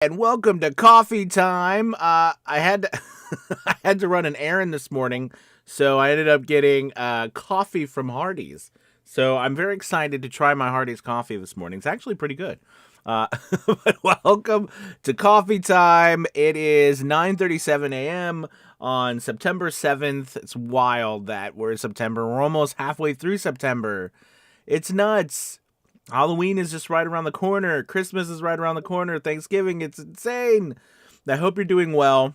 And welcome to coffee time. I had to I had to run an errand this morning, so I ended up getting coffee from Hardee's. So I'm very excited to try my Hardee's coffee this morning. It's actually pretty good. Uh, but welcome to coffee time. It is 9:37 a.m. on September 7th. It's wild that we're in September. We're almost halfway through September. It's nuts. Halloween is just right around the corner. Christmas is right around the corner. Thanksgiving, it's insane. I hope you're doing well.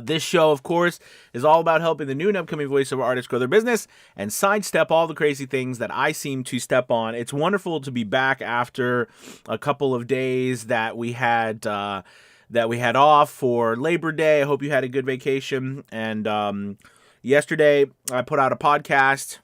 This show, of course, is all about helping the new and upcoming voiceover artists grow their business and sidestep all the crazy things that I seem to step on. It's wonderful to be back after a couple of days that we had off for Labor Day. I hope you had a good vacation. And yesterday, I put out a podcast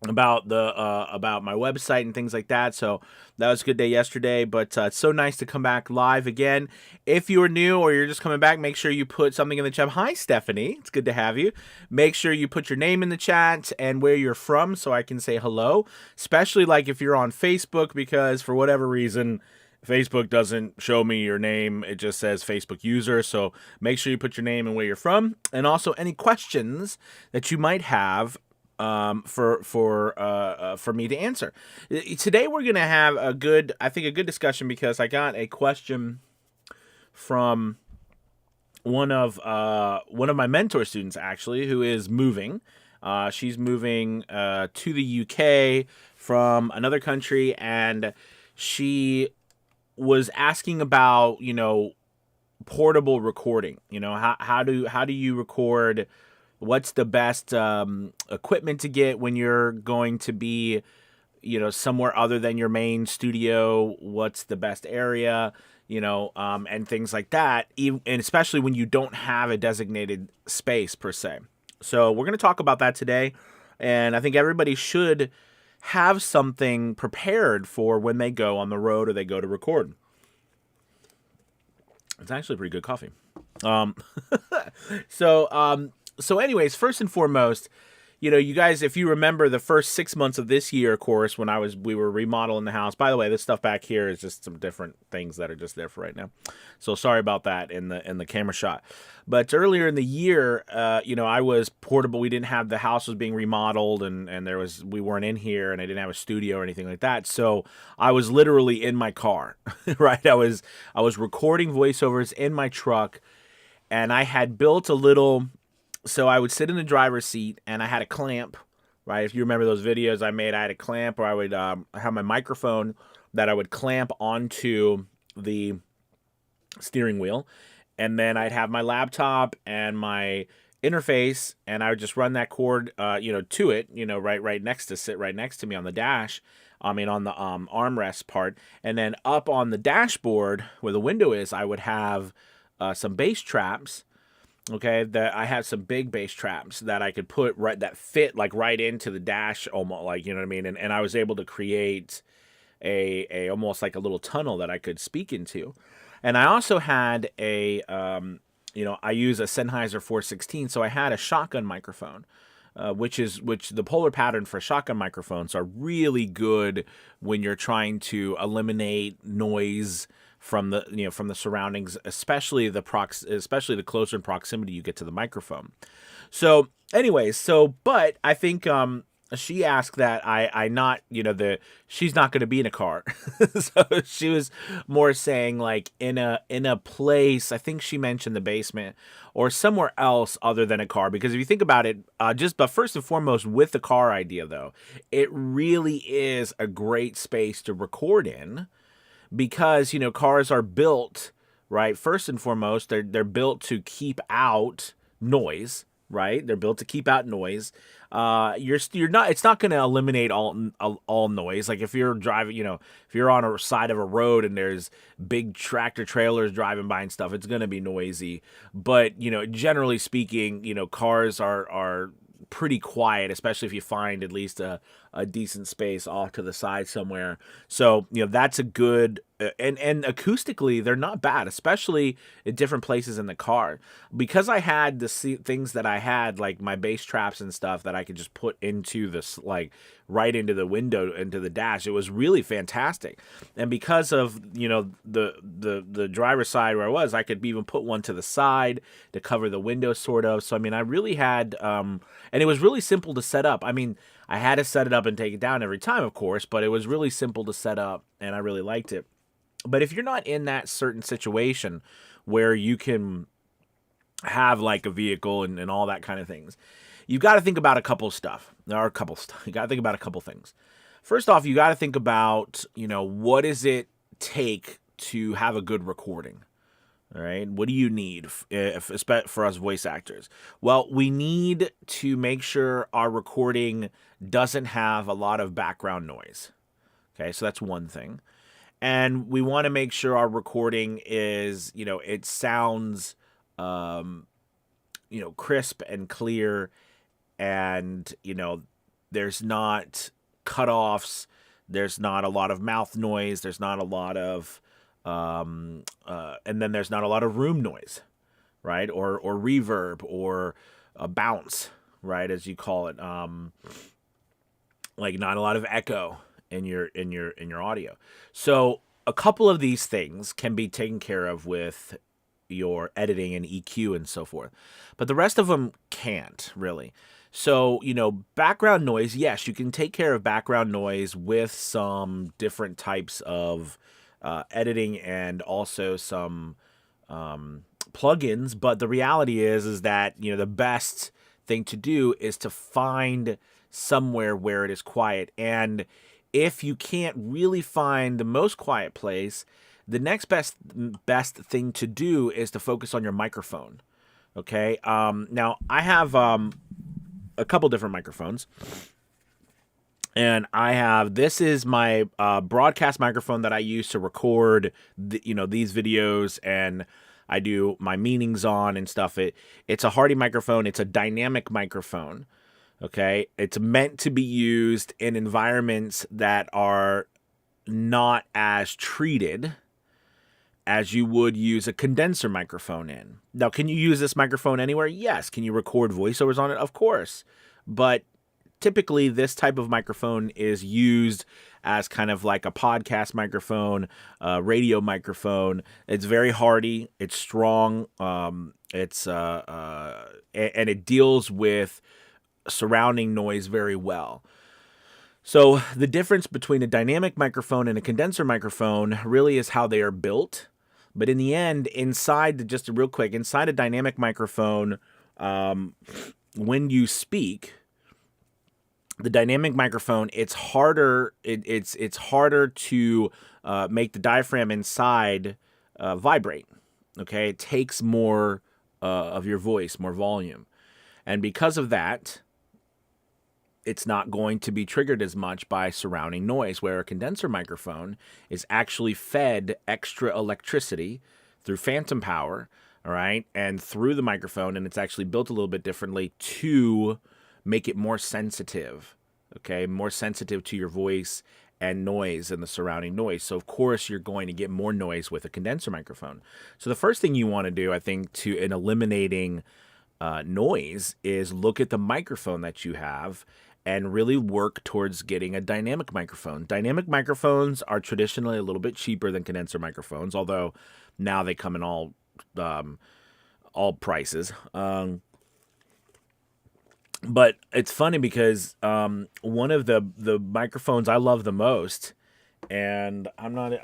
about my website and things like that. So that was a good day yesterday, but it's so nice to come back live again. If you're new or you're just coming back, make sure you put something in the chat. Hi, Stephanie. It's good to have you. Make sure you put your name in the chat and where you're from so I can say hello, especially like if you're on Facebook, because for whatever reason, Facebook doesn't show me your name. It just says Facebook user. So make sure you put your name and where you're from, and also any questions that you might have for me to answer. Today we're gonna have a good discussion, because I got a question from one of my mentor students, actually, who is moving. She's moving to the UK from another country, and she was asking about portable recording. How do you record? What's the best equipment to get when you're going to be, somewhere other than your main studio? What's the best area, and things like that, and especially when you don't have a designated space per se. So we're going to talk about that today, and I think everybody should have something prepared for when they go on the road or they go to record. It's actually pretty good coffee. So anyways, first and foremost, you guys, if you remember the first 6 months of this year, of course, when we were remodeling the house. By the way, this stuff back here is just some different things that are just there for right now. So sorry about that in the camera shot. But earlier in the year, I was portable. We didn't have, the house was being remodeled, and we weren't in here, and I didn't have a studio or anything like that. So I was literally in my car, right? I was recording voiceovers in my truck, and I had built a little. So I would sit in the driver's seat, and I had a clamp, right? If you remember those videos I made, I had a clamp, or I would have my microphone that I would clamp onto the steering wheel. And then I'd have my laptop and my interface, and I would just run that cord, to it, right next to me on the dash. On the armrest part. And then up on the dashboard where the window is, I would have some bass traps. Okay, that I have some big bass traps that I could put that fit right into the dash, almost, you know what I mean? And I was able to create a almost like a little tunnel that I could speak into. And I also had I use a Sennheiser 416, so I had a shotgun microphone, which the polar pattern for shotgun microphones are really good when you're trying to eliminate noise from the surroundings, especially the closer in proximity you get to the microphone. So anyways, but I think she asked that I not, she's not going to be in a car. So she was more saying in a place, I think she mentioned the basement or somewhere else other than a car, because if you think about it, but first and foremost with the car idea though, it really is a great space to record in. Because, cars are built, right? First and foremost, they're built to keep out noise, right? They're built to keep out noise. It's not going to eliminate all noise. Like if you're driving, if you're on a side of a road and there's big tractor trailers driving by and stuff, it's going to be noisy. But, generally speaking, cars are pretty quiet, especially if you find at least a decent space off to the side somewhere. So, that's a good and acoustically they're not bad, especially at different places in the car, because I had the things that I had, like my bass traps and stuff that I could just put into this, like right into the window, into the dash. It was really fantastic. And because of, you know, the driver's side where I was, I could even put one to the side to cover the window, sort of. So I mean, I really had and it was really simple to set up. I mean, I had to set it up and take it down every time, of course, but it was really simple to set up and I really liked it. But if you're not in that certain situation where you can have like a vehicle and all that kind of things, you've got to think about a couple of stuff. There are a couple of stuff. You got to think about a couple things. First off, you got to think about, you know, what does it take to have a good recording? All right. What do you need for us voice actors? Well, we need to make sure our recording doesn't have a lot of background noise. Okay. So that's one thing. And we want to make sure our recording is, you know, it sounds, you know, crisp and clear, and, you know, there's not cutoffs, there's not a lot of mouth noise, there's not a lot of, and then there's not a lot of room noise, right? Or reverb or a bounce, right, as you call it, like not a lot of echo in your audio. So a couple of these things can be taken care of with your editing and EQ and so forth, but the rest of them can't really. So, you know, background noise, yes, you can take care of background noise with some different types of editing and also some plugins. But the reality is that, you know, the best thing to do is to find somewhere where it is quiet. And if you can't really find the most quiet place, the next best thing to do is to focus on your microphone. Okay. Now I have a couple different microphones, and this is my broadcast microphone that I use to record these videos, and I do my meetings on and stuff. It's a Hardy microphone. It's a dynamic microphone. Okay. It's meant to be used in environments that are not as treated as you would use a condenser microphone in. Now, can you use this microphone anywhere? Yes. Can you record voiceovers on it? Of course. But typically this type of microphone is used as kind of like a podcast microphone, radio microphone. It's very hardy. It's strong. And it deals with surrounding noise very well. So the difference between a dynamic microphone and a condenser microphone really is how they are built. But in the end, inside a dynamic microphone, when you speak, the dynamic microphone, it's harder. It's harder to make the diaphragm inside vibrate. Okay, it takes more of your voice, more volume, and because of that, it's not going to be triggered as much by surrounding noise, where a condenser microphone is actually fed extra electricity through phantom power, all right, and through the microphone, and it's actually built a little bit differently to make it more sensitive, okay, more sensitive to your voice and noise and the surrounding noise. So, of course, you're going to get more noise with a condenser microphone. So the first thing you want to do, I think, in eliminating noise is look at the microphone that you have and really work towards getting a dynamic microphone. Dynamic microphones are traditionally a little bit cheaper than condenser microphones, although now they come in all prices. But it's funny because one of the microphones I love the most, and I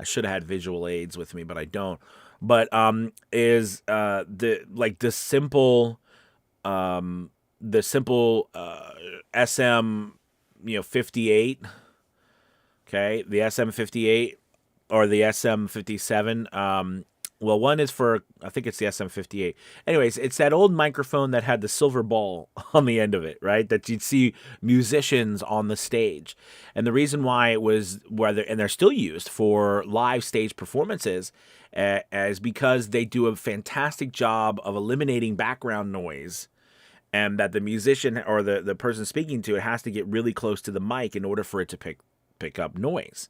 should have had visual aids with me, but I don't. But is the simple SM 58, okay, the SM58 or the SM57. Well, one is for, I think it's the SM58. Anyways, it's that old microphone that had the silver ball on the end of it, right? That you'd see musicians on the stage. And the reason why it was, and they're still used for live stage performances, is because they do a fantastic job of eliminating background noise, and that the musician or the person speaking to it has to get really close to the mic in order for it to pick up noise.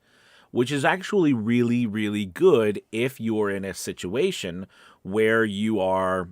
which is actually really, really good if you're in a situation where you are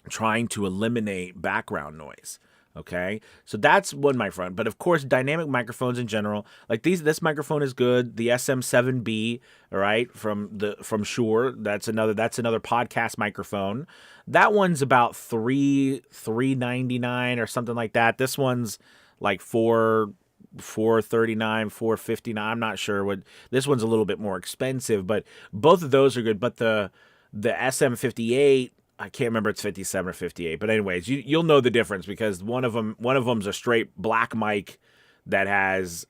trying to eliminate background noise. Okay, so that's one microphone. But of course, dynamic microphones in general, like this microphone is good. The SM7B, all right, from Shure. That's another podcast microphone. That one's about $399 or something like that. This one's like 439, 459. I'm not sure what this one's a little bit more expensive, but both of those are good. But the SM58, I can't remember, it's 57 or 58, but anyways, you'll know the difference because one of them's a straight black mic that has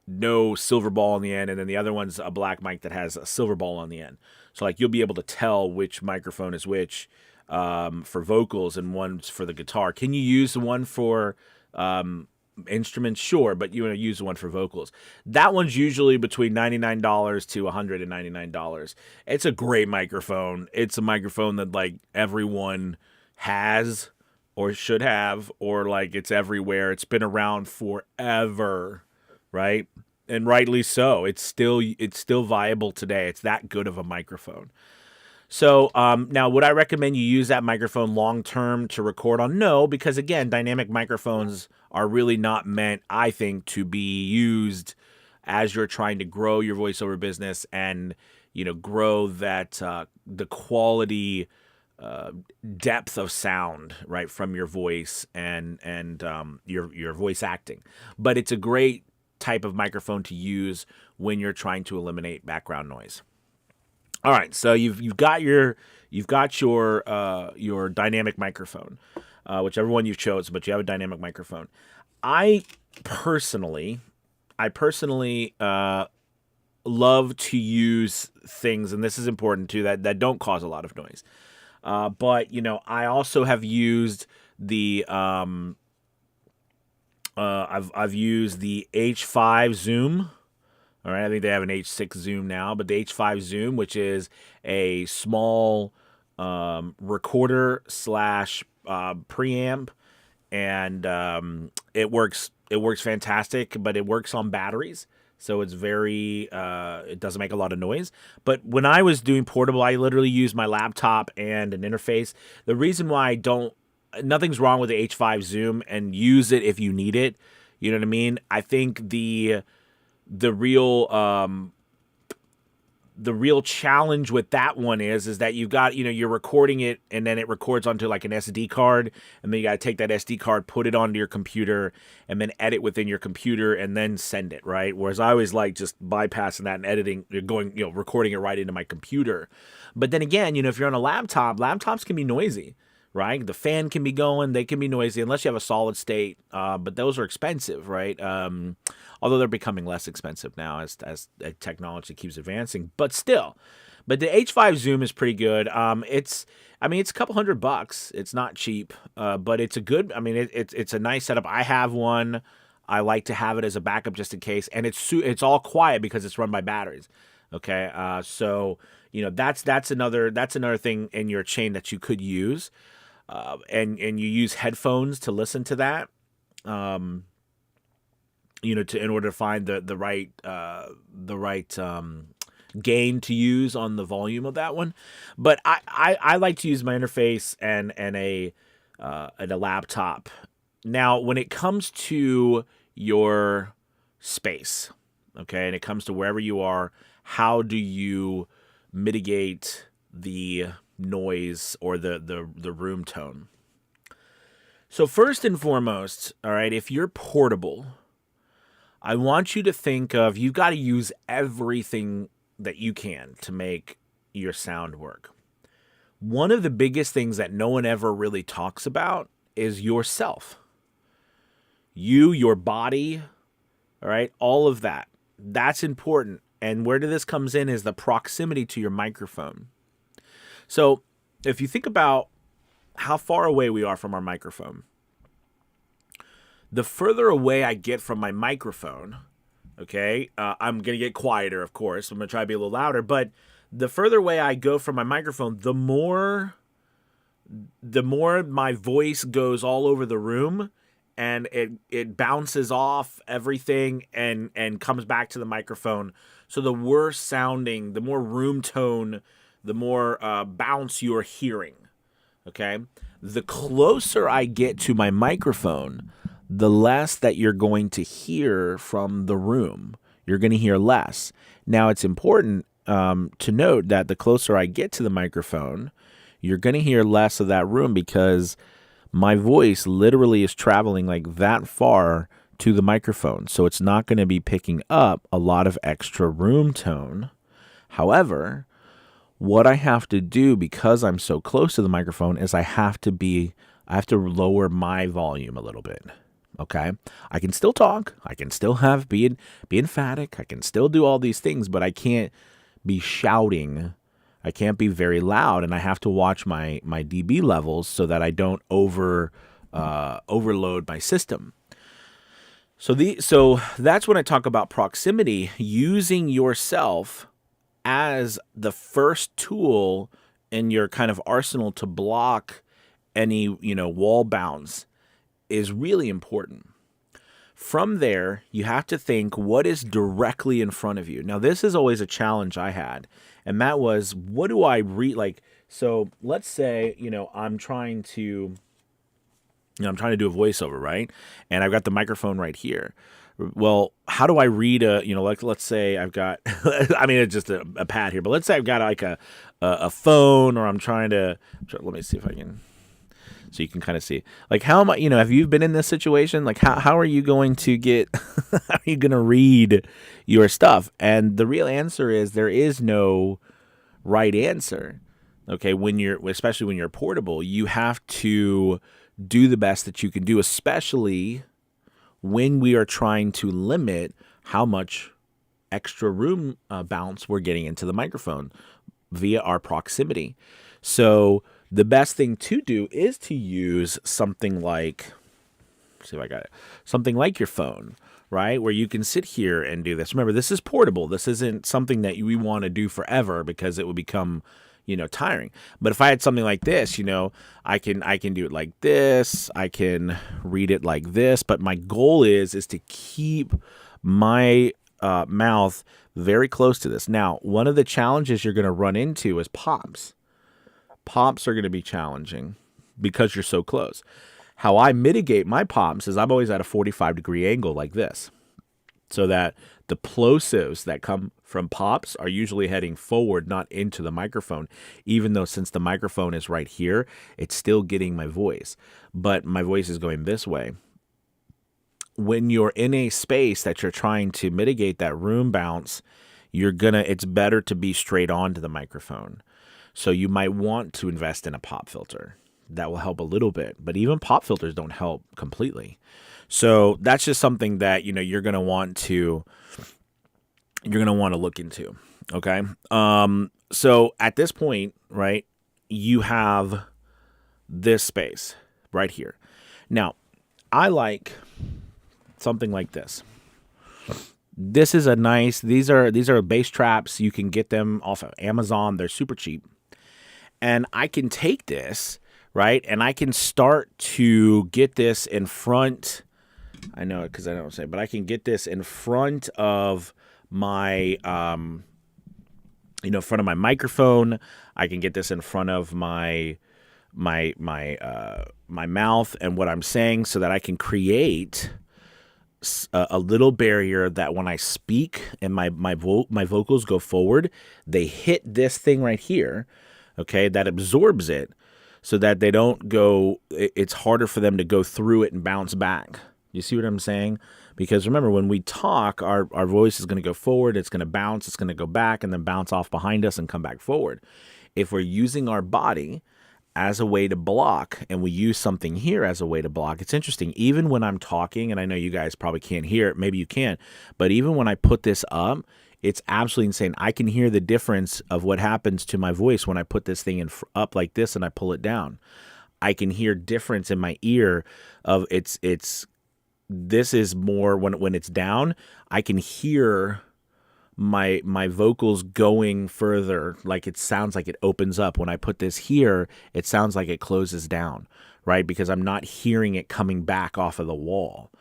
no silver ball on the end, and then the other one's a black mic that has a silver ball on the end. So like you'll be able to tell which microphone is which for vocals, and one's for the guitar. Can you use the one for instruments? Sure, but you want to use the one for vocals. That one's usually between $99 to $199. It's a great microphone. It's a microphone that like everyone has or should have, or like it's everywhere. It's been around forever, right? And rightly so. It's still viable today. It's that good of a microphone. So now, would I recommend you use that microphone long term to record on? No, because again, dynamic microphones are really not meant, I think, to be used as you're trying to grow your voiceover business and grow that the quality, depth of sound, right, from your voice and your voice acting. But it's a great type of microphone to use when you're trying to eliminate background noise. All right, so you've got your dynamic microphone, whichever one you've chosen, but you have a dynamic microphone. I personally love to use things, and this is important too, that don't cause a lot of noise. But I also have used the I've used the H5 Zoom. All right, I think they have an H6 Zoom now, but the H5 Zoom, which is a small recorder slash preamp, and it works fantastic, but it works on batteries, so it's very it doesn't make a lot of noise. But when I was doing portable, I literally used my laptop and an interface. The reason why nothing's wrong with the H5 Zoom, and use it if you need it. You know what I mean? I think the real challenge with that one is that you've got, you're recording it and then it records onto like an SD card, and then you got to take that SD card, put it onto your computer, and then edit within your computer and then send it, right? Whereas I always like just bypassing that and editing, recording it right into my computer. But then again, if you're on a laptop, laptops can be noisy, right? The fan can be going, they can be noisy unless you have a solid state, but those are expensive, right? Although they're becoming less expensive now as technology keeps advancing, but still. But the H5 Zoom is pretty good. It's a couple $100. It's not cheap, but it's a good. It's a nice setup. I have one. I like to have it as a backup just in case, and it's all quiet because it's run by batteries. Okay, so that's another thing in your chain that you could use, and you use headphones to listen to that. In order to find the right gain to use on the volume of that one. But I like to use my interface and a laptop. Now, when it comes to your space, okay, and it comes to wherever you are, how do you mitigate the noise or the room tone? So first and foremost, all right, if you're portable, I want you to think of, you've got to use everything that you can to make your sound work. One of the biggest things that no one ever really talks about is yourself. Your body, all right, all of that. That's important. And where this comes in is the proximity to your microphone. So if you think about how far away we are from our microphone, the further away I get from my microphone, okay, I'm going to get quieter, of course. I'm going to try to be a little louder, but the further away I go from my microphone, the more my voice goes all over the room, and it bounces off everything and comes back to the microphone. So the worse sounding, the more room tone, the more bounce you're hearing. Okay? The closer I get to my microphone, the less that you're going to hear from the room. You're going to hear less. Now, it's important to note that the closer I get to the microphone, you're going to hear less of that room because my voice literally is traveling like that far to the microphone. So it's not going to be picking up a lot of extra room tone. However, what I have to do because I'm so close to the microphone is I have to lower my volume a little bit. Okay? I can still talk. I can still be emphatic. I can still do all these things, but I can't be shouting. I can't be very loud, and I have to watch my dB levels so that I don't overload my system. So that's when I talk about proximity, using yourself as the first tool in your kind of arsenal to block any, wall bounce is really important. From there, you have to think what is directly in front of you. Now, this is always a challenge I had, and that was, what do I read? Like, so let's say, I'm trying to do a voiceover, right? And I've got the microphone right here. Well, how do I read let's say I've got, it's just a pad here, but let's say I've got like a phone, or let me see if I can, so you can kind of see, like, how am I, have you been in this situation? Like, how are you going to how are you going to read your stuff? And the real answer is there is no right answer. Okay. Especially when you're portable, you have to do the best that you can do, especially when we are trying to limit how much extra room bounce we're getting into the microphone via our proximity. So the best thing to do is to use something like, see if I got it, something like your phone, right? Where you can sit here and do this. Remember, this is portable. This isn't something that we want to do forever because it would become, tiring. But if I had something like this, I can do it like this. I can read it like this. But my goal is to keep my mouth very close to this. Now, one of the challenges you're going to run into is pops. Pops are going to be challenging because you're so close. How I mitigate my pops is I'm always at a 45-degree angle like this, so that the plosives that come from pops are usually heading forward, not into the microphone, even though since the microphone is right here, it's still getting my voice, but my voice is going this way. When you're in a space that you're trying to mitigate that room bounce, it's better to be straight on to the microphone. So you might want to invest in a pop filter. That will help a little bit, but even pop filters don't help completely. So that's just something that, you're going to want to look into. Okay. So at this point, right, you have this space right here. Now, I like something like this. This is these are bass traps. You can get them off of Amazon. They're super cheap. And I can take this, right, and I can start to get this in front. I know it because I don't say, but I can get this in front of my, front of my microphone. I can get this in front of my mouth and what I'm saying, so that I can create a little barrier that when I speak and my vocals go forward, they hit this thing right here. Okay, that absorbs it, so that they don't go. It's harder for them to go through it and bounce back. You see what I'm saying? Because remember, when we talk, our voice is going to go forward, it's going to bounce, it's going to go back, and then bounce off behind us and come back forward. If we're using our body as a way to block, and we use something here as a way to block, it's interesting. Even when I'm talking, and I know you guys probably can't hear it, maybe you can, but even when I put this up, it's absolutely insane. I can hear the difference of what happens to my voice when I put this thing up like this and I pull it down. I can hear difference in my ear of this is more when it's down. I can hear my vocals going further. Like, it sounds like it opens up. When I put this here, it sounds like it closes down, right? Because I'm not hearing it coming back off of the wall.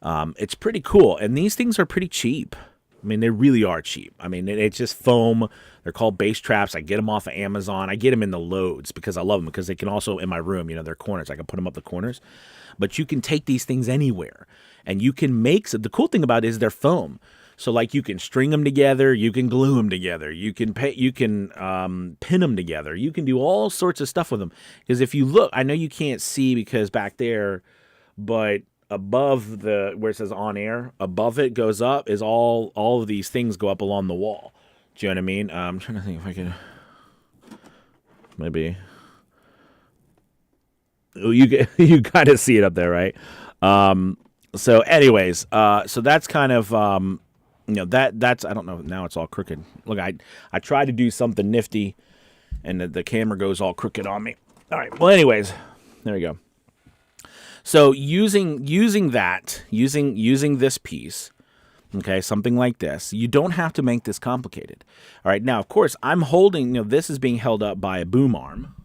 It's pretty cool. And these things are pretty cheap. I mean, they really are cheap. I mean, it's just foam. They're called bass traps. I get them off of Amazon. I get them in the loads because I love them, because they can also, in my room, they're corners. I can put them up the corners. But you can take these things anywhere. And you can make, the cool thing about it is they're foam. So like you can string them together, you can glue them together, you can pin them together. You can do all sorts of stuff with them. Because if you look, I know you can't see because back there, but above where it says on air, above it goes up is all of these things go up along the wall. Do you know what I mean? I'm trying to think if I could maybe. You kind of see it up there, right? So anyways, so that's kind of that's I don't know, now it's all crooked. Look, I try to do something nifty and the camera goes all crooked on me. All right. Well, anyways, there we go. So using this piece, okay, something like this, you don't have to make this complicated. All right. Now, of course, I'm holding, this is being held up by a boom arm.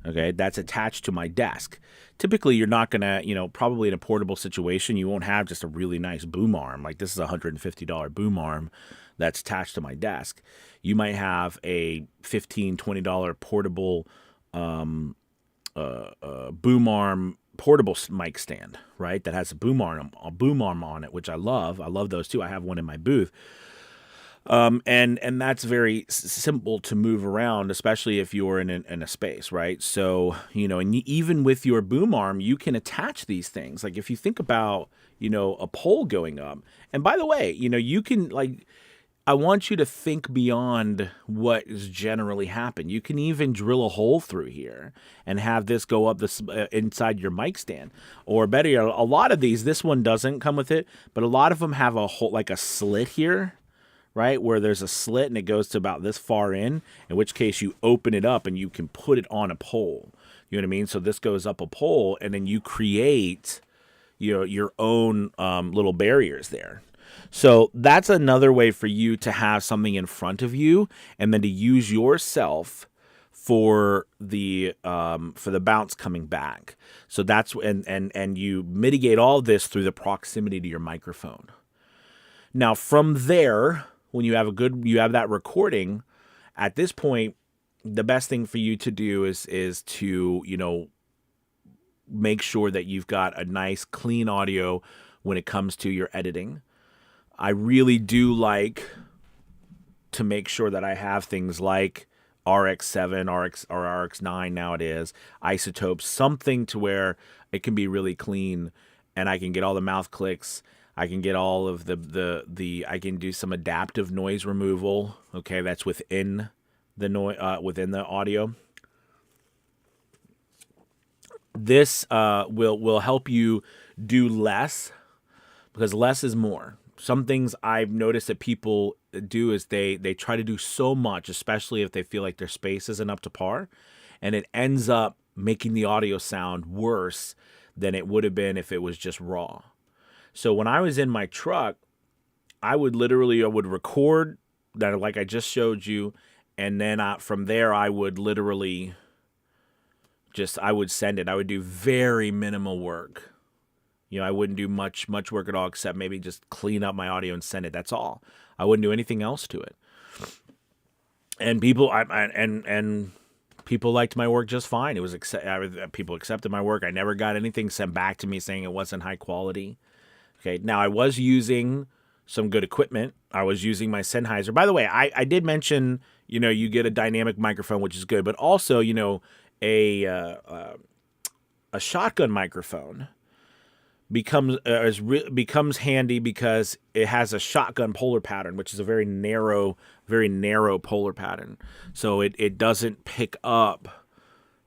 Okay, that's attached to my desk. Typically, you're not going to, probably in a portable situation, you won't have just a really nice boom arm. Like this is a $150 boom arm that's attached to my desk. You might have a $15, $20 portable boom arm portable mic stand, right? That has a boom arm on it, which I love. I love those too. I have one in my booth. And that's very simple to move around, especially if you're in a space, right? So, and even with your boom arm, you can attach these things. Like if you think about, a pole going up, and by the way, you can I want you to think beyond what is generally happen. You can even drill a hole through here and have this go up inside your mic stand. Or better yet, a lot of these, this one doesn't come with it, but a lot of them have a hole, like a slit here, right? Where there's a slit and it goes to about this far in which case you open it up and you can put it on a pole. You know what I mean? So this goes up a pole and then you create your own little barriers there. So that's another way for you to have something in front of you and then to use yourself for the bounce coming back. So that's and you mitigate all this through the proximity to your microphone. Now from there, when you have that recording, at this point, the best thing for you to do is to make sure that you've got a nice clean audio when it comes to your editing. I really do like to make sure that I have things like RX7, or RX9 now it is, isotopes, something to where it can be really clean and I can get all the mouth clicks. I can get all of I can do some adaptive noise removal. Okay, that's within the within the audio. This will help you do less, because less is more. Some things I've noticed that people do is they try to do so much, especially if they feel like their space isn't up to par, and it ends up making the audio sound worse than it would have been if it was just raw. So when I was in my truck, I would record that like I just showed you, and then from there I would literally I would send it. I would do very minimal work. I wouldn't do much work at all except maybe just clean up my audio and send it. That's all. I wouldn't do anything else to it. And people people liked my work just fine. It was people accepted my work. I never got anything sent back to me saying it wasn't high quality. Okay. Now I was using some good equipment. I was using my Sennheiser. By the way, I did mention, you get a dynamic microphone, which is good, but also, a shotgun microphone becomes handy because it has a shotgun polar pattern, which is a very narrow polar pattern. So it doesn't pick up,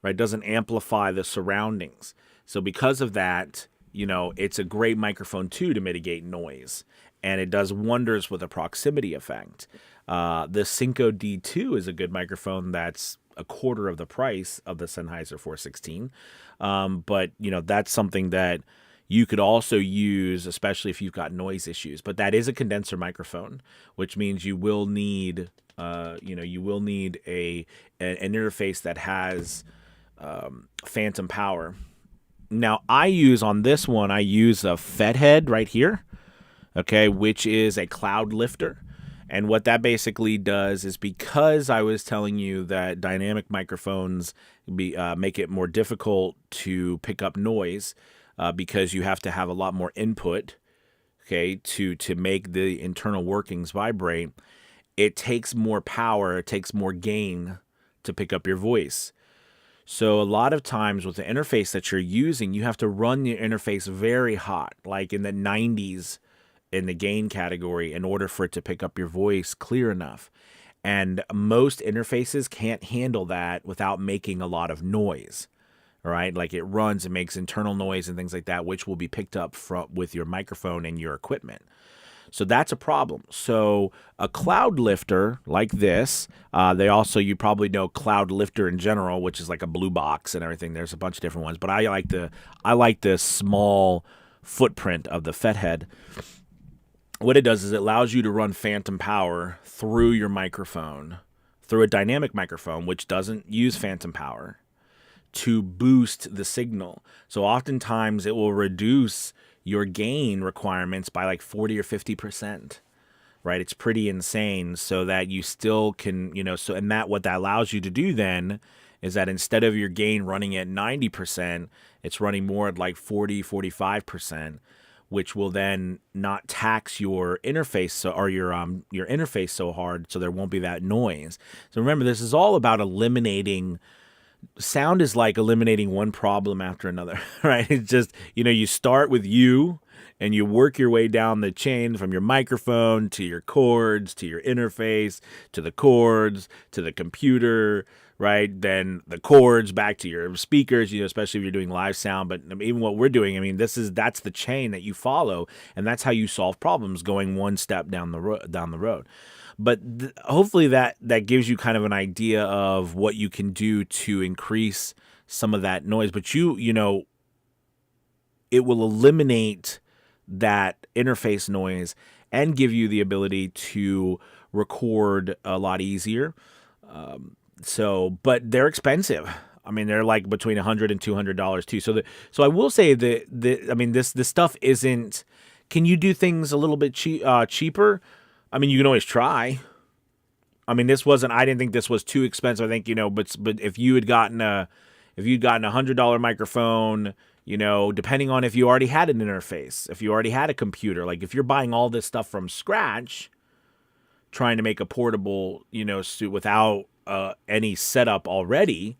right? It doesn't amplify the surroundings. So because of that, it's a great microphone too to mitigate noise, and it does wonders with a proximity effect. The Synco D2 is a good microphone that's a quarter of the price of the Sennheiser 416. But that's something that you could also use, especially if you've got noise issues. But that is a condenser microphone, which means you will need, an interface that has phantom power. Now, on this one, I use a FET head right here. okay, which is a cloud lifter. And what that basically does is, because I was telling you that dynamic microphones make it more difficult to pick up noise because you have to have a lot more input, okay, to make the internal workings vibrate. It takes more power, it takes more gain to pick up your voice. So a lot of times with the interface that you're using, you have to run your interface very hot, like in the 90s in the gain category, in order for it to pick up your voice clear enough. And most interfaces can't handle that without making a lot of noise. All right, like it runs and makes internal noise and things like that, which will be picked up with your microphone and your equipment. So that's a problem. So a cloud lifter like this, you probably know cloud lifter in general, which is like a blue box and everything. There's a bunch of different ones, but I like the small footprint of the FET. What it does is it allows you to run phantom power through your microphone, through a dynamic microphone, which doesn't use phantom power, to boost the signal. So oftentimes it will reduce your gain requirements by like 40 or 50%, right? It's pretty insane, so that you still can, what that allows you to do then is that instead of your gain running at 90%, it's running more at like 40, 45%, which will then not tax your interface or your interface so hard, so there won't be that noise. So remember, this is all about eliminating. Sound is like eliminating one problem after another, right? It's just, you start with you and you work your way down the chain from your microphone to your cords, to your interface, to the cords, to the computer, right? Then the cords back to your speakers, especially if you're doing live sound. But even what we're doing, that's the chain that you follow, and that's how you solve problems, going one step down the road. But hopefully that gives you kind of an idea of what you can do to increase some of that noise. But it will eliminate that interface noise and give you the ability to record a lot easier. But they're expensive. They're like between $100 and $200 too. So I will say this stuff isn't. Can you do things a little bit cheaper? You can always try. This wasn't. I didn't think this was too expensive. I think but if you had gotten a $100 microphone, depending on if you already had an interface, if you already had a computer, like if you're buying all this stuff from scratch, trying to make a portable, suit without any setup already,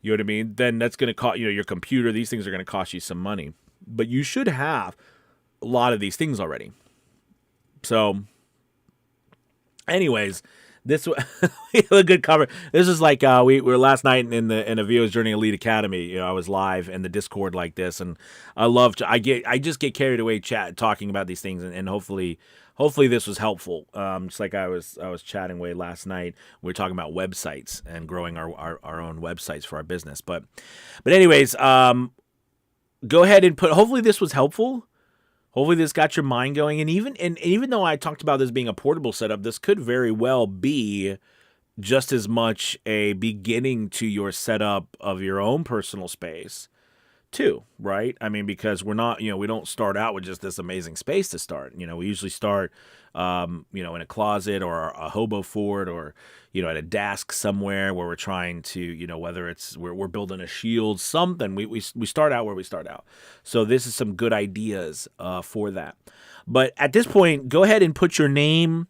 you know what I mean? Then that's going to cost your computer. These things are going to cost you some money, but you should have a lot of these things already. So, anyways, this was a good cover. This is like we were last night in a VO's Journey Elite Academy. I was live in the Discord like this, and I just get carried away talking about these things, and hopefully this was helpful. Just like I was chatting away last night. We were talking about websites and growing our own websites for our business. But anyways, go ahead and hopefully this was helpful. Hopefully this got your mind going. And even though I talked about this being a portable setup, this could very well be just as much a beginning to your setup of your own personal space too, right? Because we're not, we don't start out with just this amazing space to start. We usually start, in a closet or a hobo fort or, at a desk somewhere where we're trying to, whether it's we're building a shield, something, we start out where we start out. So this is some good ideas for that. But at this point, go ahead and put your name,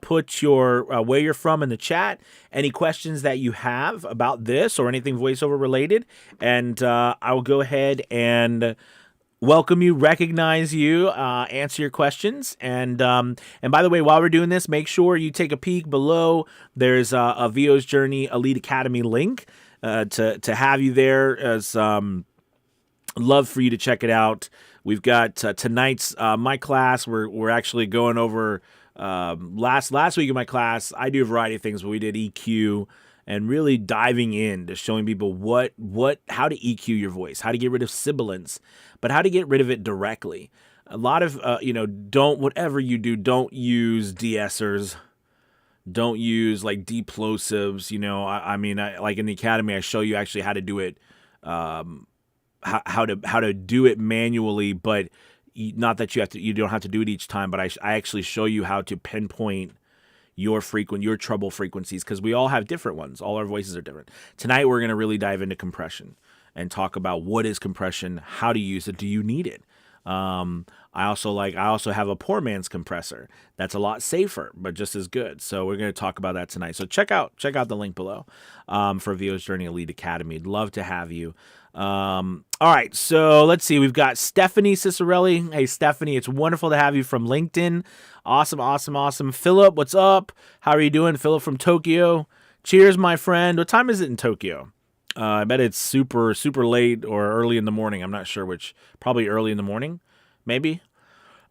put your where you're from in the chat, any questions that you have about this or anything voiceover related, and I will go ahead and welcome you, recognize you, answer your questions, and by the way, while we're doing this, make sure you take a peek below. There's a VO's Journey Elite Academy link to have you there. As love for you to check it out. We've got tonight's my class. We're actually going over. Last week in my class, I do a variety of things, but we did EQ and really diving into showing people how to EQ your voice, how to get rid of sibilance, but how to get rid of it directly. A lot of, whatever you do, don't use de-essers, don't use like deplosives, like in the academy, I show you actually how to do it, how to do it manually, but not that you don't have to do it each time, but I actually show you how to pinpoint your trouble frequencies, because we all have different ones. All our voices are different. Tonight we're going to really dive into compression and talk about what is compression, how to use it, do you need it? I also have a poor man's compressor that's a lot safer, but just as good. So we're going to talk about that tonight. So check out the link below for VO's Journey Elite Academy. I'd love to have you. All right, so let's see. We've got Stephanie Cicerelli. Hey, Stephanie, it's wonderful to have you from LinkedIn. Awesome. Philip, what's up? How are you doing? Philip from Tokyo. Cheers, my friend. What time is it in Tokyo? I bet it's super late or early in the morning. I'm not sure which. Probably early in the morning, maybe.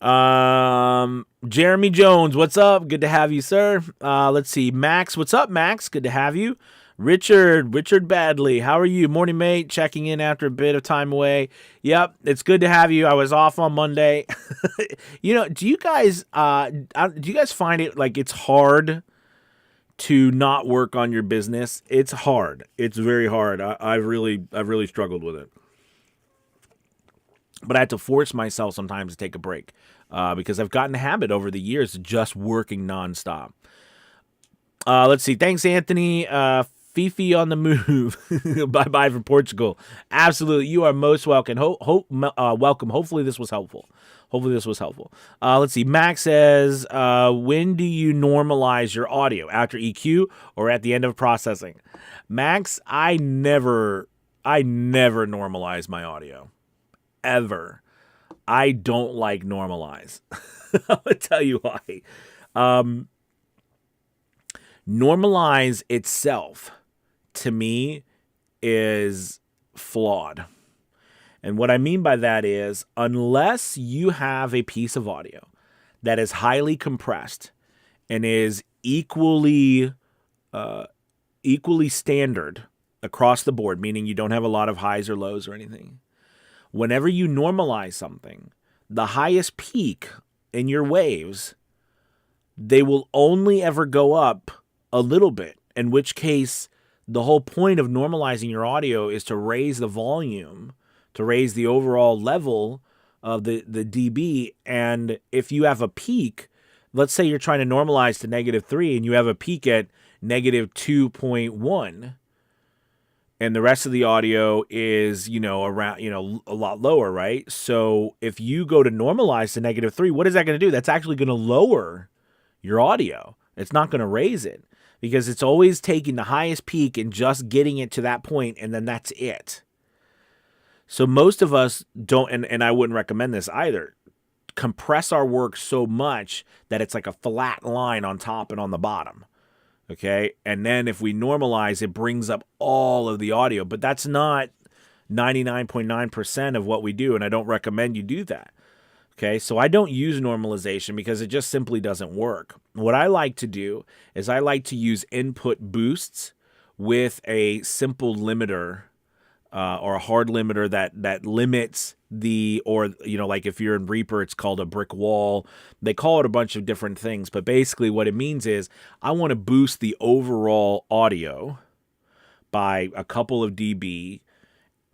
Jeremy Jones, what's up? Good to have you, sir. Let's see. Max, what's up, Max? Good to have you. Richard Badley, how are you? Morning, mate. Checking in after a bit of time away. Yep, it's good to have you. I was off on Monday. Do you guys find it like it's hard to not work on your business? It's hard. It's very hard. I've really struggled with it. But I had to force myself sometimes to take a break because I've gotten a habit over the years of just working nonstop. Let's see. Thanks, Anthony. Fifi on the move. Bye from Portugal. Absolutely. You are most welcome. Welcome. Hopefully this was helpful. Let's see. Max says, when do you normalize your audio? After EQ or at the end of processing? Max, I never normalize my audio. Ever. I don't like normalize. I'll tell you why. Normalize itself, to me, is flawed. And what I mean by that is, unless you have a piece of audio that is highly compressed and is equally standard across the board, meaning you don't have a lot of highs or lows or anything, whenever you normalize something, the highest peak in your waves, they will only ever go up a little bit, in which case the whole point of normalizing your audio is to raise the volume, to raise the overall level of the dB. And if you have a peak, let's say you're trying to normalize to -3 and you have a peak at -2.1, and the rest of the audio is, around, a lot lower, right? So if you go to normalize to -3, what is that going to do? That's actually going to lower your audio. It's not going to raise it, because it's always taking the highest peak and just getting it to that point, and then that's it. So most of us don't, and I wouldn't recommend this either, compress our work so much that it's like a flat line on top and on the bottom. Okay? And then if we normalize, it brings up all of the audio, but that's not 99.9% of what we do, and I don't recommend you do that. Okay, so I don't use normalization because it just simply doesn't work. What I like to do is I like to use input boosts with a simple limiter or a hard limiter that limits like if you're in Reaper, it's called a brick wall. They call it a bunch of different things, but basically what it means is I want to boost the overall audio by a couple of dB,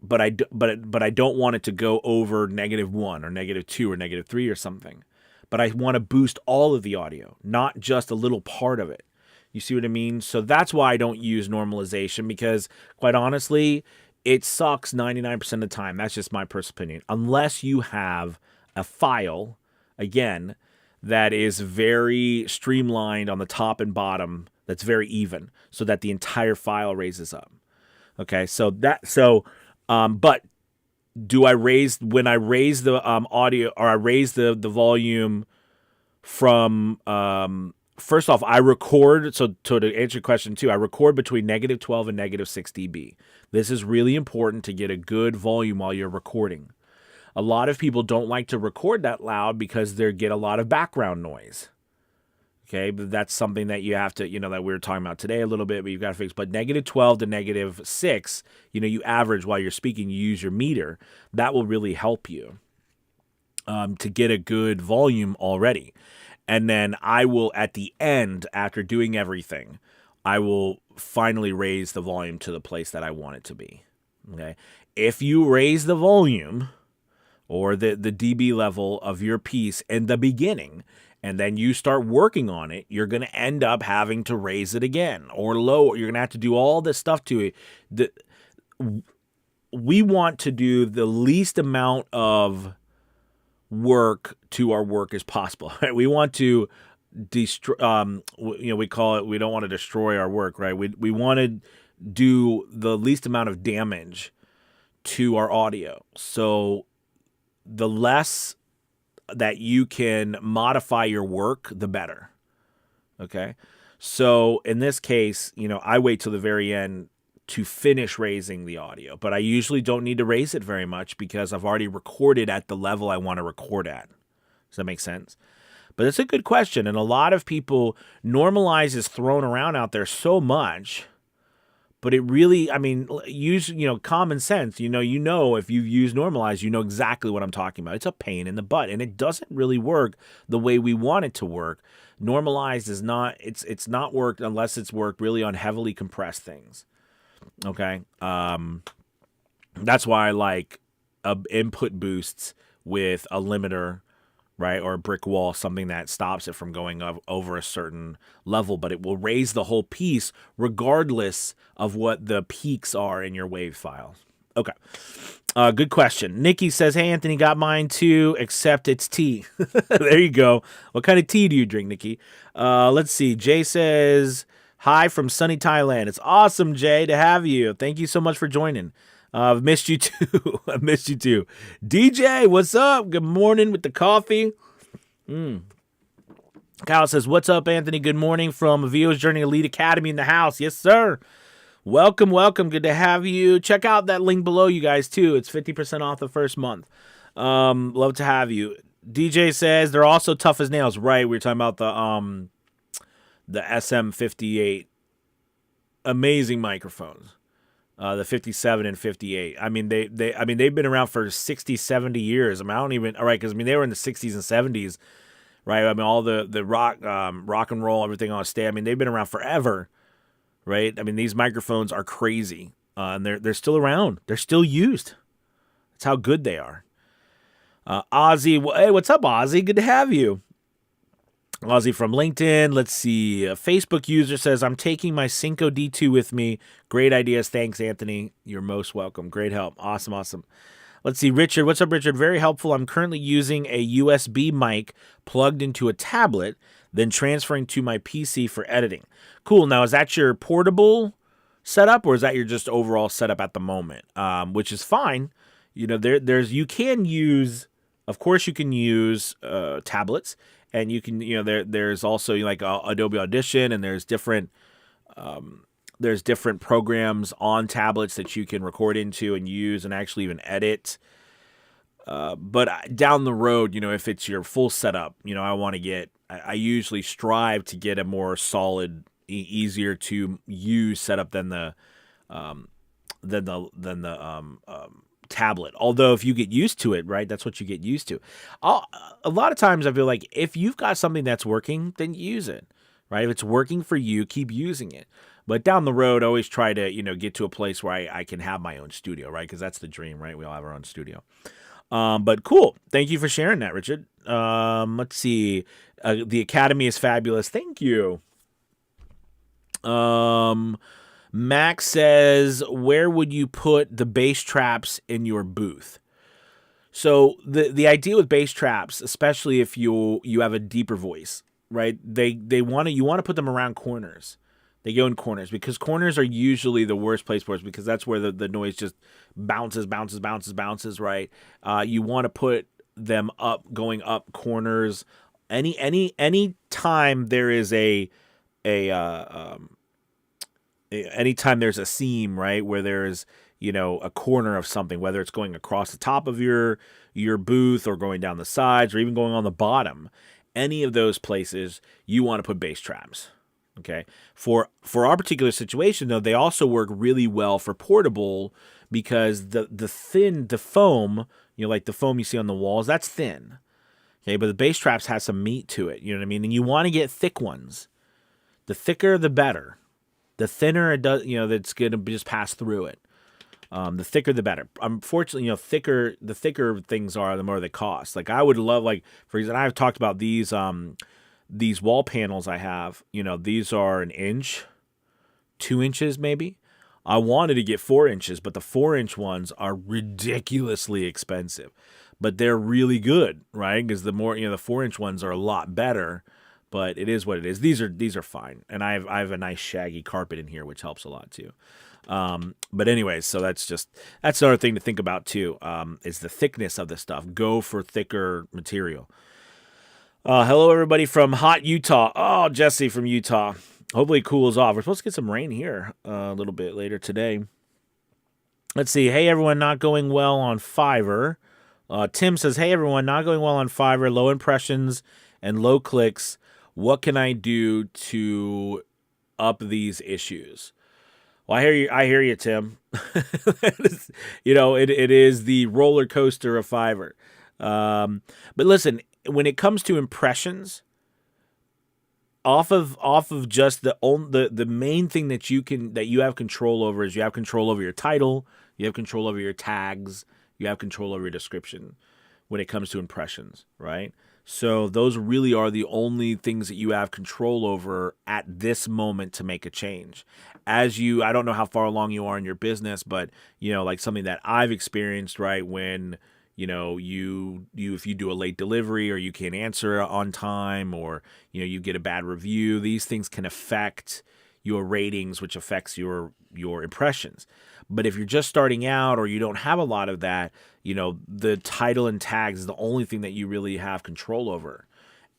but I don't want it to go over -1 or -2 or -3 or something. But I want to boost all of the audio, not just a little part of it. You see what I mean? So that's why I don't use normalization, because quite honestly, it sucks 99% of the time. That's just my personal opinion. Unless you have a file, again, that is very streamlined on the top and bottom, that's very even, so that the entire file raises up. Okay, but do I raise, when I raise the audio, or I raise the volume from, first off, I record, so to answer your question too, I record between -12 and -6 dB. This is really important to get a good volume while you're recording. A lot of people don't like to record that loud because they get a lot of background noise. Okay, but that's something that you have to, that we were talking about today a little bit, but you've got to fix. But -12 to -6, you average while you're speaking, you use your meter. That will really help you to get a good volume already. And then I will, at the end, after doing everything, I will finally raise the volume to the place that I want it to be. Okay, if you raise the volume or the dB level of your piece in the beginning, and then you start working on it, you're going to end up having to raise it again or lower. You're going to have to do all this stuff to it. We want to do the least amount of work to our work as possible. Right? We want to destroy. We call it. We don't want to destroy our work, right? We want to do the least amount of damage to our audio. So the less that you can modify your work, the better. Okay. So in this case, I wait till the very end to finish raising the audio, but I usually don't need to raise it very much because I've already recorded at the level I want to record at. Does that make sense? But it's a good question. And a lot of people, normalize is thrown around out there so much, but it really, use, common sense. If you've used Normalize, you know exactly what I'm talking about. It's a pain in the butt, and it doesn't really work the way we want it to work. Normalized is not, it's not worked unless it's worked really on heavily compressed things. Okay. That's why I like input boosts with a limiter, right? Or a brick wall, something that stops it from going over a certain level, but it will raise the whole piece regardless of what the peaks are in your wave files. Okay. Good question. Nikki says, hey, Anthony, got mine too, except it's tea. There you go. What kind of tea do you drink, Nikki? Let's see. Jay says, hi from sunny Thailand. It's awesome, Jay, to have you. Thank you so much for joining. I've missed you too. I missed you too. DJ, what's up? Good morning with the coffee. Kyle says, what's up, Anthony? Good morning from Avio's Journey Elite Academy in the house. Yes, sir. Welcome, welcome. Good to have you. Check out that link below, you guys, too. It's 50% off the first month. Love to have you. DJ says, they're also tough as nails. Right, we were talking about the SM58. Amazing microphones. The 57 and 58. They've been around for 60, 70 years. I don't even, all right, because they were in the 60s and 70s, right? All the rock and roll, everything on stage. They've been around forever, right? These microphones are crazy, and they're still around. They're still used. That's how good they are. Ozzy, hey, what's up, Ozzy? Good to have you. Ozzy from LinkedIn. Let's see. A Facebook user says, I'm taking my Synco D2 with me. Great ideas. Thanks, Anthony. You're most welcome. Great help. Awesome, awesome. Let's see. Richard. What's up, Richard? Very helpful. I'm currently using a USB mic plugged into a tablet, then transferring to my PC for editing. Cool. Now, is that your portable setup, or is that your just overall setup at the moment? Which is fine. You can use, of course, you can use tablets. And you can, there's also like Adobe Audition, and there's different programs on tablets that you can record into and use and actually even edit. But down the road, if it's your full setup, I usually strive to get a more solid, easier to use setup than the tablet. Although if you get used to it, right, that's what you get used to. A lot of times I feel like if you've got something that's working, then use it, right? If it's working for you, keep using it. But down the road, always try to, get to a place where I can have my own studio, right? Because that's the dream, right? We all have our own studio. But cool. Thank you for sharing that, Richard. Let's see. The Academy is fabulous. Thank you. Max says, where would you put the bass traps in your booth? So the idea with bass traps, especially if you have a deeper voice, right? You want to put them around corners. They go in corners because corners are usually the worst place for us because that's where the noise just bounces, right? You want to put them going up corners. Any time there is anytime there's a seam, right, where there's, a corner of something, whether it's going across the top of your booth or going down the sides or even going on the bottom, any of those places, you want to put bass traps. Okay. For our particular situation, though, they also work really well for portable because the foam, like the foam you see on the walls, that's thin. Okay. But the bass traps has some meat to it. You know what I mean? And you want to get thick ones. The thicker, the better. The thinner it does, that's going to just pass through it. The thicker, the better. Unfortunately, the thicker things are, the more they cost. Like I would love, like for example, I've talked about these wall panels I have. These are an inch, 2 inches maybe. I wanted to get 4 inches, but the 4 inch ones are ridiculously expensive. But they're really good, right? Because the 4 inch ones are a lot better. But it is what it is. These are fine, and I have a nice shaggy carpet in here, which helps a lot too. But anyways, so that's another thing to think about too. Is the thickness of the stuff. Go for thicker material. Hello everybody from hot Utah. Oh, Jesse from Utah. Hopefully it cools off. We're supposed to get some rain here a little bit later today. Let's see. Hey everyone, not going well on Fiverr. Tim says, hey everyone, not going well on Fiverr. Low impressions and low clicks. What can I do to up these issues? Well, I hear you, Tim. It is the roller coaster of Fiverr. But listen, when it comes to impressions, off of just the main thing that you have control over is you have control over your title, you have control over your tags, you have control over your description when it comes to impressions, right? So those really are the only things that you have control over at this moment to make a change. I don't know how far along you are in your business, but like something that I've experienced, right? When if you do a late delivery or you can't answer on time, or you get a bad review, these things can affect your ratings, which affects your impressions. But if you're just starting out or you don't have a lot of that, the title and tags is the only thing that you really have control over.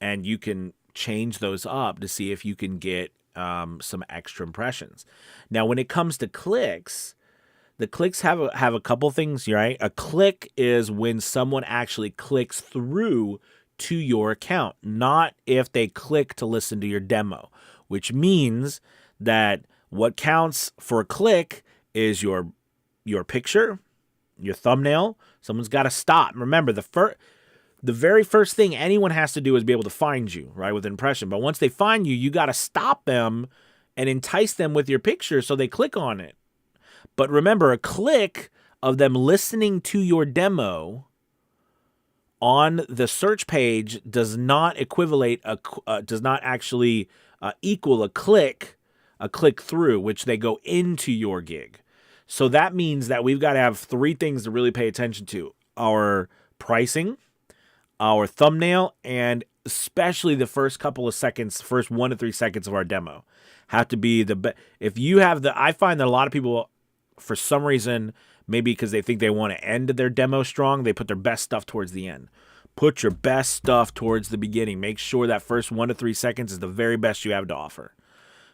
And you can change those up to see if you can get some extra impressions. Now, when it comes to clicks, the clicks have a couple things, right? A click is when someone actually clicks through to your account, not if they click to listen to your demo, which means that what counts for a click is your picture, your thumbnail. Someone's got to stop. Remember, the very first thing anyone has to do is be able to find you, right, with an impression. But once they find you, you got to stop them and entice them with your picture so they click on it. But remember, a click of them listening to your demo on the search page does not actually equal a click through, which they go into your gig. So that means that we've got to have three things to really pay attention to: our pricing, our thumbnail, and especially the first couple of seconds, first 1 to 3 seconds of our demo have to be the best. If you have I find that a lot of people, for some reason, maybe because they think they want to end their demo strong, they put their best stuff towards the end. Put your best stuff towards the beginning. Make sure that first 1 to 3 seconds is the very best you have to offer.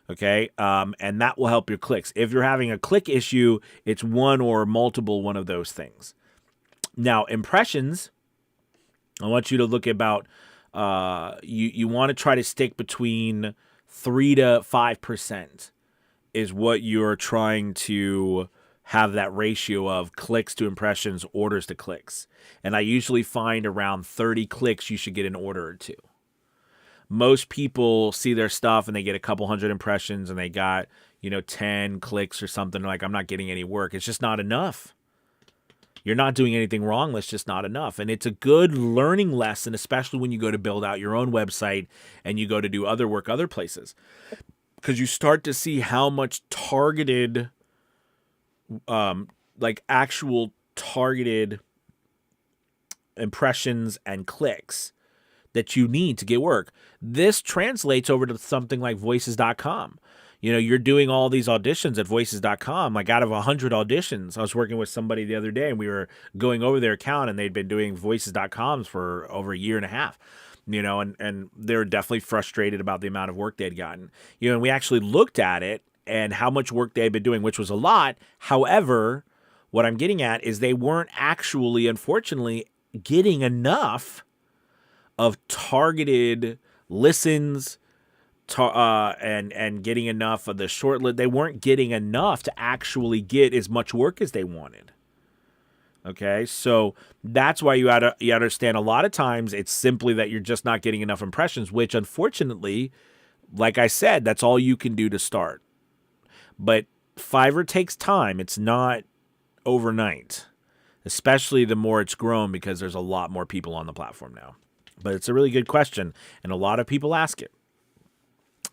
Okay, and that will help your clicks. If you're having a click issue, it's one or multiple one of those things. Now, impressions, I want you to look about, you want to try to stick between 3 to 5% is what you're trying to have that ratio of clicks to impressions, orders to clicks. And I usually find around 30 clicks, you should get an order or two. Most people see their stuff and they get a couple hundred impressions and they got, 10 clicks or something. Like, I'm not getting any work. It's just not enough. You're not doing anything wrong. That's just not enough. And it's a good learning lesson, especially when you go to build out your own website and you go to do other work other places. Because you start to see how much targeted, actual targeted impressions and clicks that you need to get work. This translates over to something like voices.com. You're doing all these auditions at voices.com. Like, out of 100 auditions, I was working with somebody the other day and we were going over their account and they'd been doing voices.coms for over a year and a half. And they're definitely frustrated about the amount of work they'd gotten. And we actually looked at it and how much work they had been doing, which was a lot. However, what I'm getting at is they weren't actually, unfortunately, getting enough of targeted listens and getting enough of the short list. They weren't getting enough to actually get as much work as they wanted. Okay, so that's why you understand a lot of times it's simply that you're just not getting enough impressions, which unfortunately, like I said, that's all you can do to start. But Fiverr takes time. It's not overnight, especially the more it's grown because there's a lot more people on the platform now. But it's a really good question, and a lot of people ask it.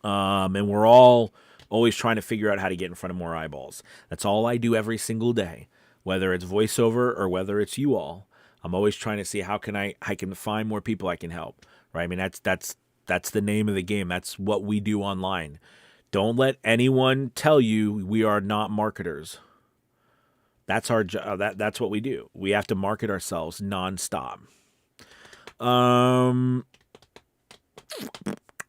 And we're all always trying to figure out how to get in front of more eyeballs. That's all I do every single day, whether it's voiceover or whether it's you all. I'm always trying to see how can I can find more people I can help. Right? I mean, that's the name of the game. That's what we do online. Don't let anyone tell you we are not marketers. That's our job. That's what we do. We have to market ourselves nonstop.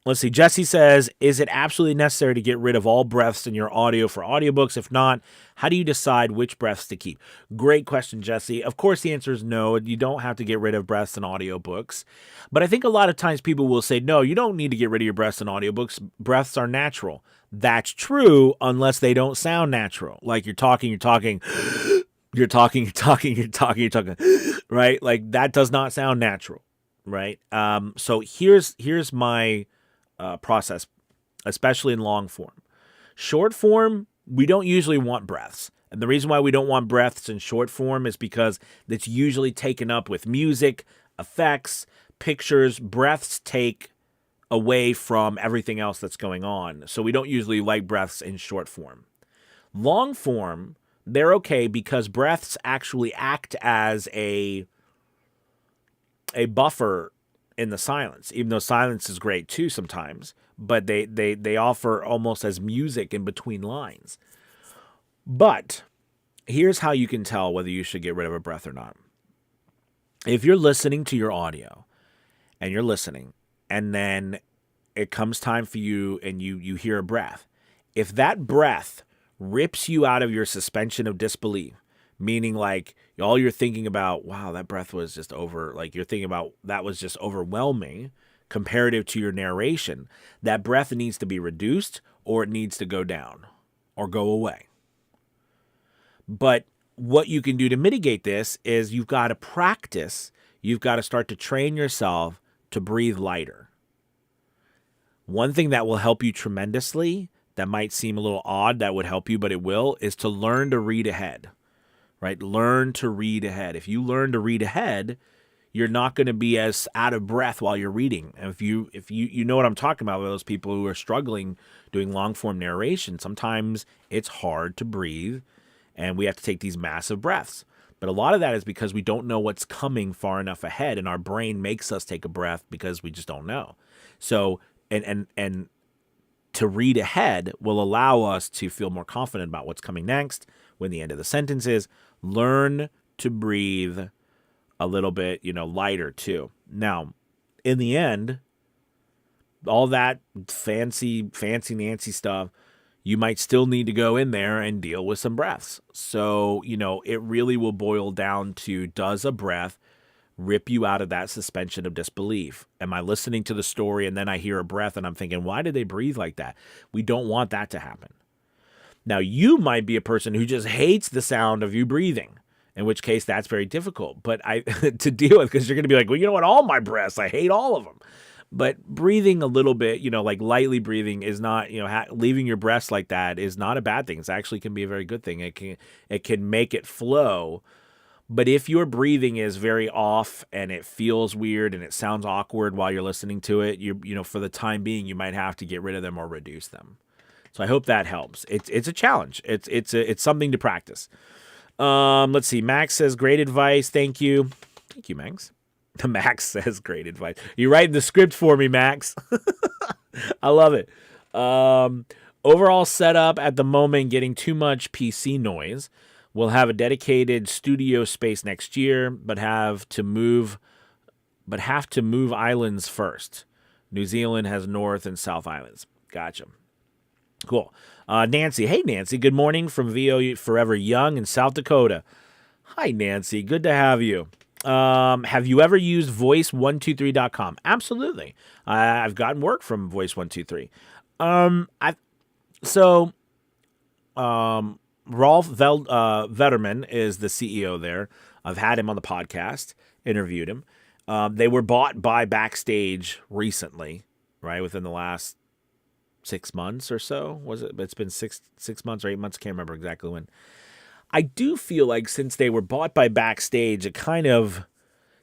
Let's see. Jesse says, is it absolutely necessary to get rid of all breaths in your audio for audiobooks? If not, how do you decide which breaths to keep? Great question, Jesse. Of course, the answer is no. You don't have to get rid of breaths in audiobooks. But I think a lot of times people will say, no, you don't need to get rid of your breaths in audiobooks. Breaths are natural. That's true unless they don't sound natural. Like you're talking, you're talking, right? Like that does not sound natural, right? So here's my process, especially in long form. Short form, we don't usually want breaths. And the reason why we don't want breaths in short form is because it's usually taken up with music, effects, pictures. Breaths take away from everything else that's going on. So we don't usually like breaths in short form. Long form, they're okay because breaths actually act as a buffer in the silence, even though silence is great too sometimes, but they offer almost as music in between lines. But here's how you can tell whether you should get rid of a breath or not. If you're listening to your audio and you're listening, and then it comes time for you and you hear a breath, if that breath rips you out of your suspension of disbelief, meaning like all you're thinking about, wow, that breath was just like you're thinking about that was just overwhelming comparative to your narration, that breath needs to be reduced or it needs to go down or go away. But what you can do to mitigate this is you've got to practice. You've got to start to train yourself to breathe lighter. One thing that will help you tremendously, that might seem a little odd, that would help you, but it will, is to learn to read ahead, right? Learn to read ahead. If you learn to read ahead, you're not going to be as out of breath while you're reading. And if you know what I'm talking about, those people who are struggling doing long form narration, sometimes it's hard to breathe and we have to take these massive breaths. But a lot of that is because we don't know what's coming far enough ahead, and our brain makes us take a breath because we just don't know. So, and to read ahead will allow us to feel more confident about what's coming next when the end of the sentence is. Learn to breathe a little bit, lighter too. Now, in the end, all that fancy Nancy stuff, you might still need to go in there and deal with some breaths. So, it really will boil down to, does a breath rip you out of that suspension of disbelief? Am I listening to the story and then I hear a breath and I'm thinking, why did they breathe like that? We don't want that to happen. Now, you might be a person who just hates the sound of you breathing, in which case that's very difficult but to deal with, because you're going to be like, well, you know what? All my breaths, I hate all of them. But breathing a little bit, like lightly breathing is not, leaving your breaths like that is not a bad thing. It actually can be a very good thing. It can make it flow. But if your breathing is very off and it feels weird and it sounds awkward while you're listening to it, for the time being, you might have to get rid of them or reduce them. So I hope that helps. It's a challenge. It's something to practice. Let's see. Max says, great advice. Thank you. Thank you, Max. Max says, great advice. You're writing the script for me, Max. I love it. Overall setup at the moment, getting too much PC noise. We'll have a dedicated studio space next year, but have to move islands first. New Zealand has North and South Islands. Gotcha. Cool. Nancy. Hey, Nancy. Good morning from VO Forever Young in South Dakota. Hi, Nancy. Good to have you. Have you ever used voice123.com? Absolutely. I've gotten work from voice123. Rolf Vetterman is the CEO there. I've had him on the podcast, interviewed him. They were bought by Backstage recently, right? Within the last 6 months or so. Was it? It's been six months or 8 months. Can't remember exactly when. I do feel like since they were bought by Backstage, it kind of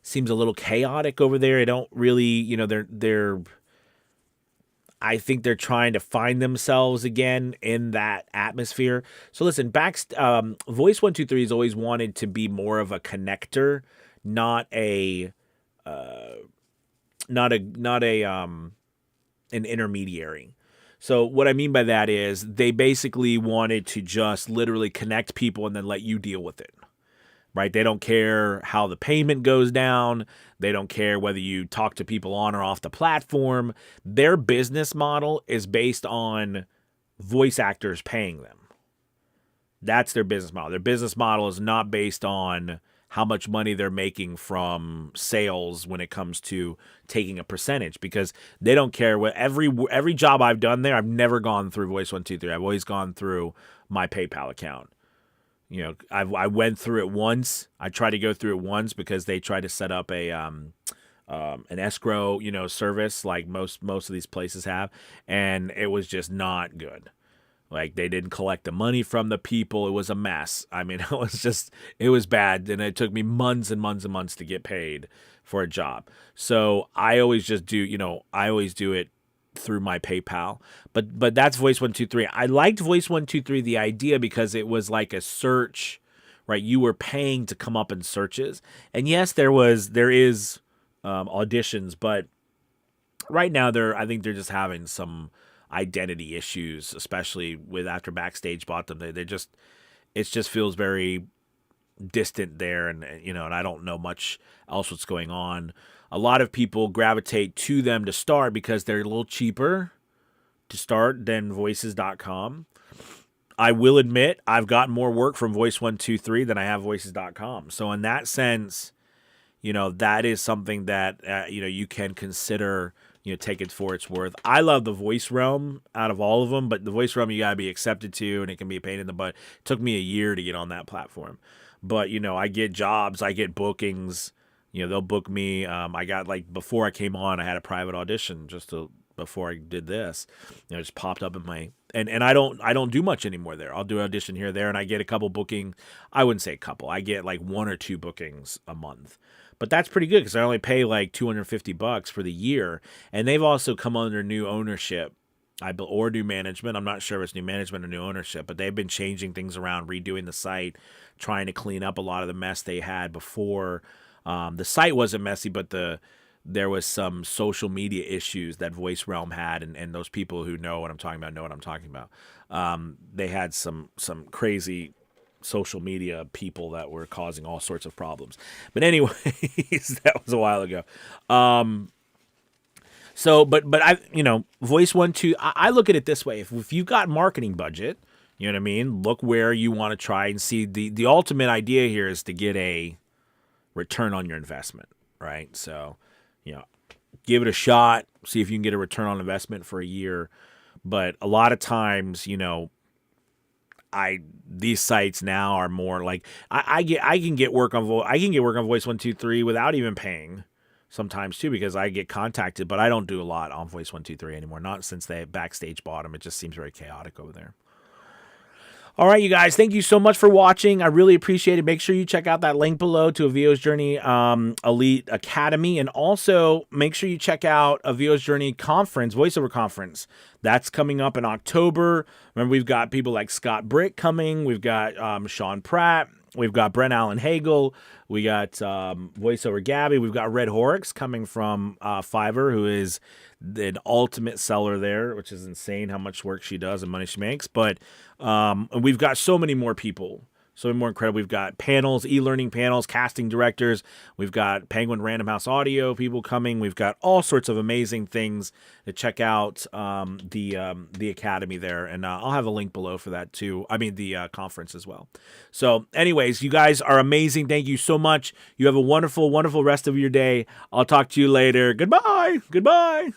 seems a little chaotic over there. I don't really, they're I think they're trying to find themselves again in that atmosphere. So listen, Voice 123 has always wanted to be more of a connector, not a not a an intermediary. So what I mean by that is they basically wanted to just literally connect people and then let you deal with it. Right? They don't care how the payment goes down. They don't care whether you talk to people on or off the platform. Their business model is based on voice actors paying them. That's their business model. Their business model is not based on how much money they're making from sales when it comes to taking a percentage, because they don't care what every job I've done there. I've never gone through Voice 123. I've always gone through my PayPal account. I went through it once. I tried to go through it once because they tried to set up an escrow, service like most of these places have, and it was just not good. Like, they didn't collect the money from the people. It was a mess. I mean, it was bad, and it took me months and months and months to get paid for a job. So I always just do, I always do it through my PayPal. But that's Voice 123. I liked Voice 123, the idea, because it was like a search, right? You were paying to come up in searches. And yes, there is auditions, but right now I think they're just having some identity issues, especially with after Backstage bought them. It just feels very distant there, and I don't know much else what's going on. A lot of people gravitate to them to start because they're a little cheaper to start than voices.com. I will admit I've gotten more work from Voice 123 than I have voices.com. So in that sense, that is something that you can consider, take it for its worth. I love the voice realm out of all of them, but the voice realm you got to be accepted to, and it can be a pain in the butt. It took me a year to get on that platform. But, I get jobs, I get bookings. They'll book me. I got, before I came on, I had a private audition before I did this. It just popped up in my, and I don't do much anymore there. I'll do an audition here or there, and I get a couple booking. I wouldn't say a couple. I get one or two bookings a month. But that's pretty good because I only pay $250 for the year. And they've also come under new ownership. Or new management. I'm not sure if it's new management or new ownership, but they've been changing things around, redoing the site, trying to clean up a lot of the mess they had before. The site wasn't messy, but there was some social media issues that Voice Realm had, and those people who know what I'm talking about know what I'm talking about. They had some crazy social media people that were causing all sorts of problems. But anyways, that was a while ago. So, but I, Voice 123, I look at it this way. If you've got marketing budget, you know what I mean? Look where you want to try and see the ultimate idea here is to get a return on your investment, right? So, give it a shot, see if you can get a return on investment for a year. But a lot of times, these sites now are more like I can get work on Voice 123 without even paying sometimes too, because I get contacted, but I don't do a lot on Voice 123 anymore. Not since they Backstage bought them. It just seems very chaotic over there. All right, you guys, thank you so much for watching. I really appreciate it. Make sure you check out that link below to A VO's Journey Elite Academy. And also make sure you check out A VO's Journey Conference, voiceover conference. That's coming up in October. Remember, we've got people like Scott Brick coming. We've got Sean Pratt. We've got Brent Allen Hagel. We got Voiceover Gabby. We've got Red Horrocks coming from Fiverr, who is the ultimate seller there, which is insane how much work she does and money she makes. But we've got so many more people. So many more incredible. We've got panels, e-learning panels, casting directors. We've got Penguin Random House Audio people coming. We've got all sorts of amazing things to check out the academy there. And I'll have a link below for that too. I mean, the conference as well. So anyways, you guys are amazing. Thank you so much. You have a wonderful, wonderful rest of your day. I'll talk to you later. Goodbye. Goodbye.